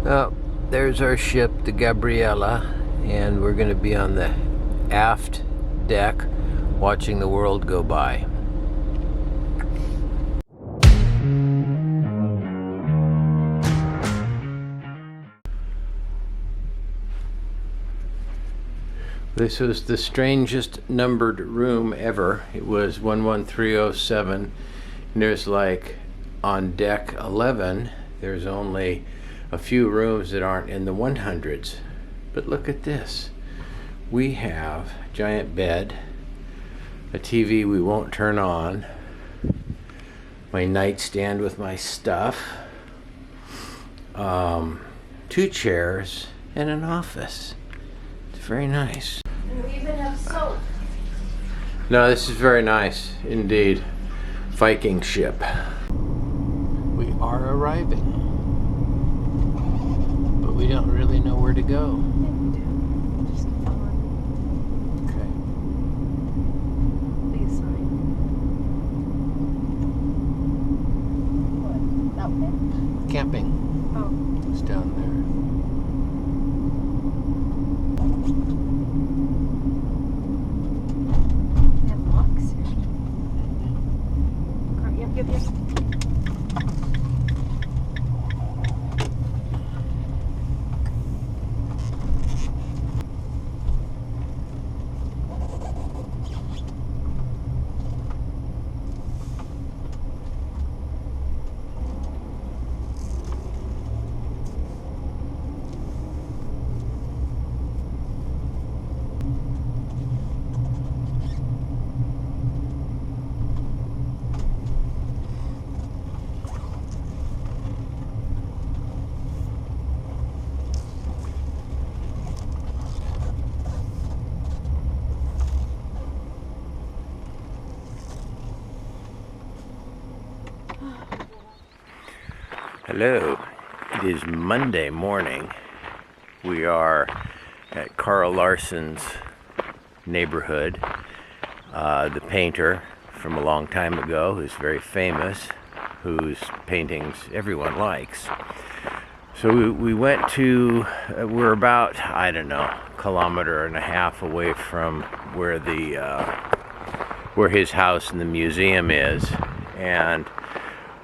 Oh, there's our ship, the Gabriella, and we're going to be on the aft deck watching the world go by. This was the strangest numbered room ever. It was 11307, and there's like on deck 11, there's only a few rooms that aren't in the 100s. But look at this. We have a giant bed, a TV we won't turn on, my nightstand with my stuff, 2 chairs, and an office. It's very nice. And we even have soap. No, this is very nice indeed. Viking ship. We are arriving, but we don't really know where to go. Just keep on. Okay. Big sign. What? That one? Camping. Oh. It's down there. They have locks here. Yep. Hello. It is Monday morning. We are at Carl Larsson's neighborhood. The painter from a long time ago, who's very famous, whose paintings everyone likes. So we went to, we're about, I don't know, a kilometer and a half away from where where his house and the museum is, and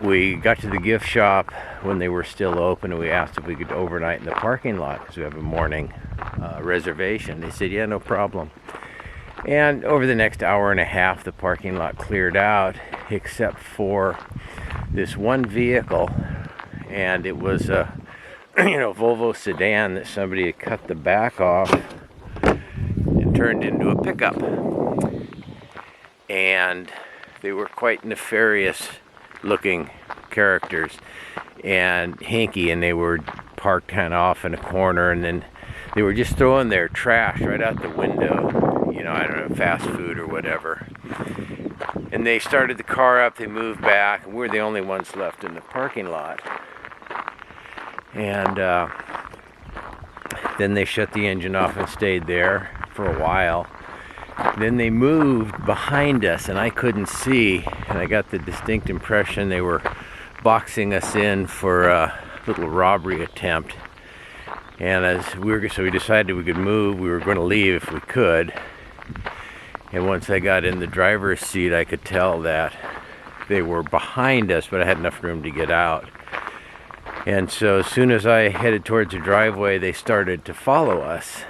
we got to the gift shop when they were still open, and we asked if we could overnight in the parking lot because we have a morning reservation. They said, yeah, no problem. And over the next hour and a half, the parking lot cleared out except for this one vehicle, and it was a Volvo sedan that somebody had cut the back off and turned into a pickup. And they were quite nefarious looking characters and hinky, and they were parked kind of off in a corner, and then they were just throwing their trash right out the window, I don't know, fast food or whatever. And they started the car up, they moved back, and we're the only ones left in the parking lot. And then they shut the engine off and stayed there for a while. Then they moved behind us, and I couldn't see, and I got the distinct impression they were boxing us in for a little robbery attempt. And so we decided we could move. We were going to leave if we could. And once I got in the driver's seat, I could tell that they were behind us, but I had enough room to get out. And so as soon as I headed towards the driveway, they started to follow us.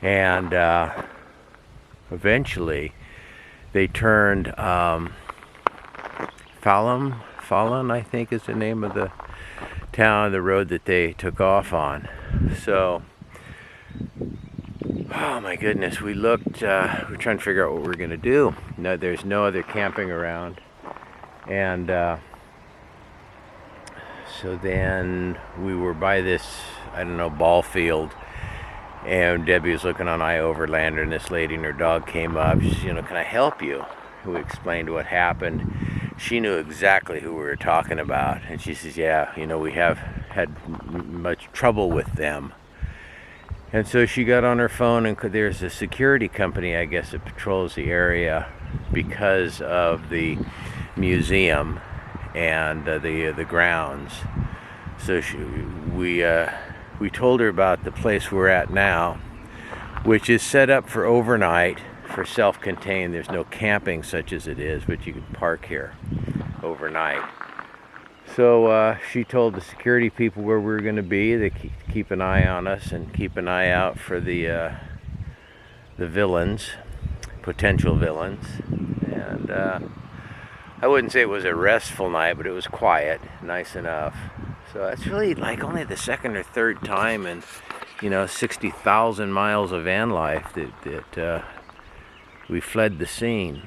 And eventually, they turned Fallon, I think is the name of the town, the road that they took off on. So, oh my goodness, we looked, we're trying to figure out what we're going to do. No, there's no other camping around. And so then we were by this, I don't know, ball field. And Debbie was looking on iOverlander, and this lady and her dog came up. She said, can I help you? We explained what happened. She knew exactly who we were talking about. And she says, yeah, we have had much trouble with them. And so she got on her phone, and there's a security company, I guess, that patrols the area because of the museum and the grounds. So we told her about the place we're at now, which is set up for overnight, for self-contained. There's no camping such as it is, but you can park here overnight. So she told the security people where we were going to be. They keep an eye on us and keep an eye out for the villains, potential villains. And I wouldn't say it was a restful night, but it was quiet, nice enough. So it's really like only the second or third time in 60,000 miles of van life that we fled the scene.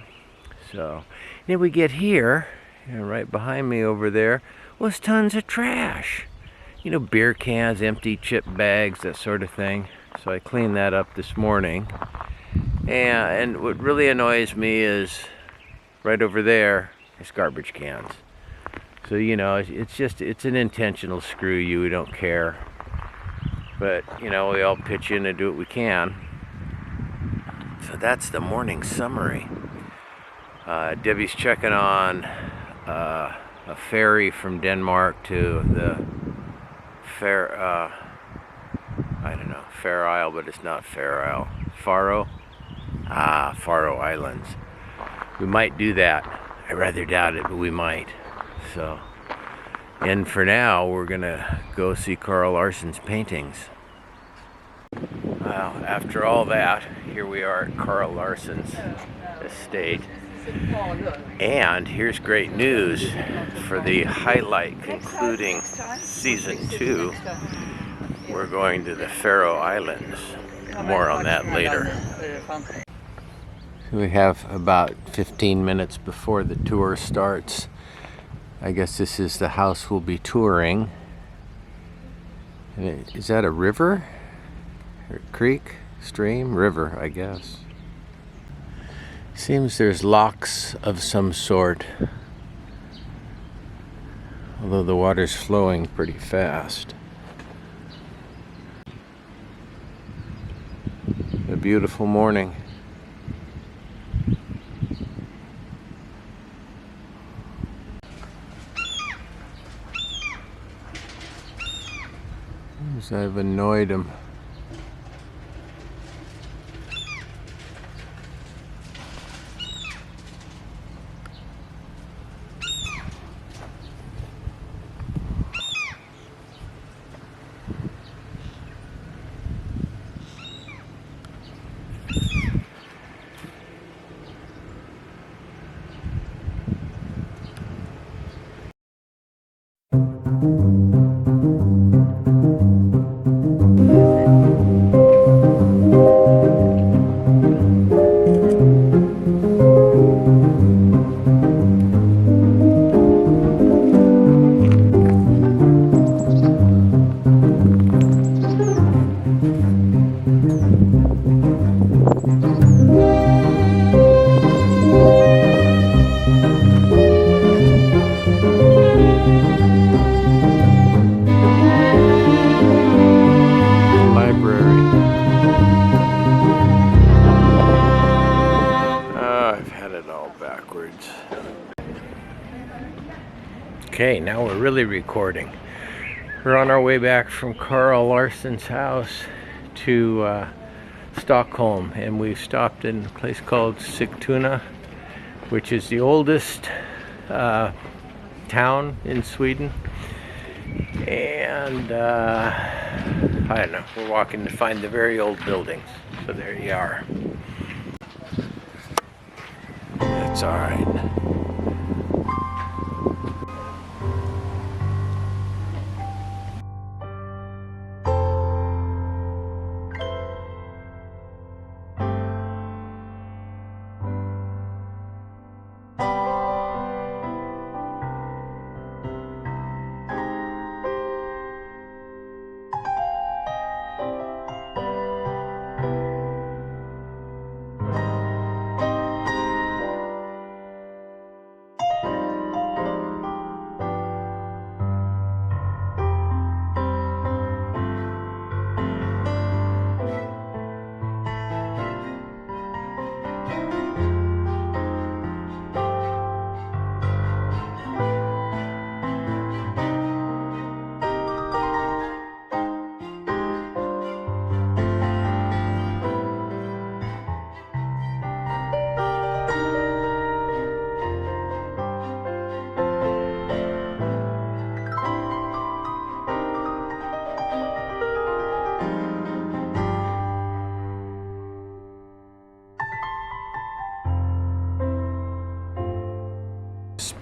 So then we get here, right behind me over there was tons of trash. Beer cans, empty chip bags, that sort of thing. So I cleaned that up this morning. And what really annoys me is right over there is garbage cans. So it's an intentional screw you. We don't care. But we all pitch in and do what we can. So that's the morning summary. Debbie's checking on a ferry from Denmark to the Fair Isle, but it's not Fair Isle. Faroe Islands. We might do that. I rather doubt it, but we might. So, and for now, we're gonna go see Carl Larsson's paintings. Well, after all that, here we are at Carl Larsson's estate. And here's great news for the highlight concluding season 2. We're going to the Faroe Islands. More on that later. We have about 15 minutes before the tour starts. I guess this is the house we'll be touring. Is that a river? Or creek? Stream? River, I guess. Seems there's locks of some sort, although the water's flowing pretty fast. A beautiful morning. Seems I've annoyed him. Okay, now we're really recording. We're on our way back from Carl Larsson's house to Stockholm, and we've stopped in a place called Sigtuna, which is the oldest town in Sweden. And I don't know, we're walking to find the very old buildings. So there you are. That's all right.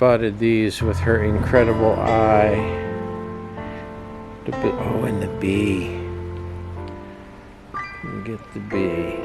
spotted these with her incredible eye. Oh, and the bee. Get the bee.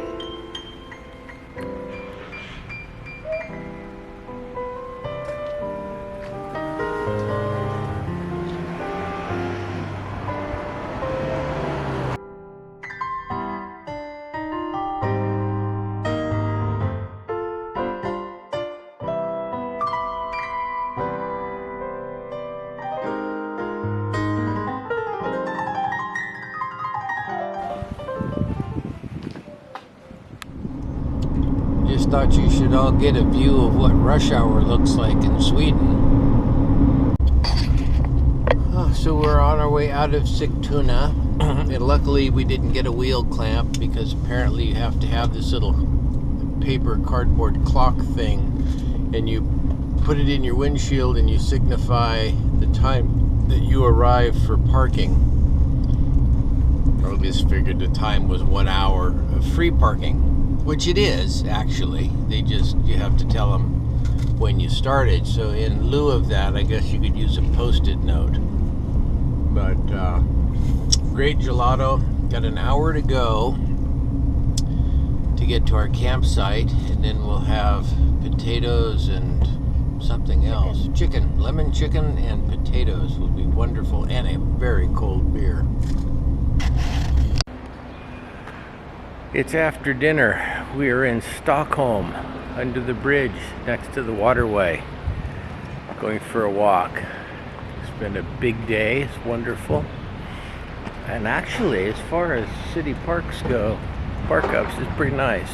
Just thought you should all get a view of what rush hour looks like in Sweden. So we're on our way out of Sigtuna, and luckily we didn't get a wheel clamp because apparently you have to have this little paper cardboard clock thing, and you put it in your windshield and you signify the time that you arrive for parking. Or at least figured the time was 1 hour of free parking. Which it is, actually. You have to tell them when you started. So in lieu of that, I guess you could use a post-it note. But great gelato. Got an hour to go to get to our campsite, and then we'll have potatoes and something else. Chicken, lemon chicken and potatoes will be wonderful, and a very cold beer. It's after dinner. We are in Stockholm, under the bridge, next to the waterway, going for a walk. It's been a big day. It's wonderful. And actually, as far as city parks go, park ups, it's pretty nice.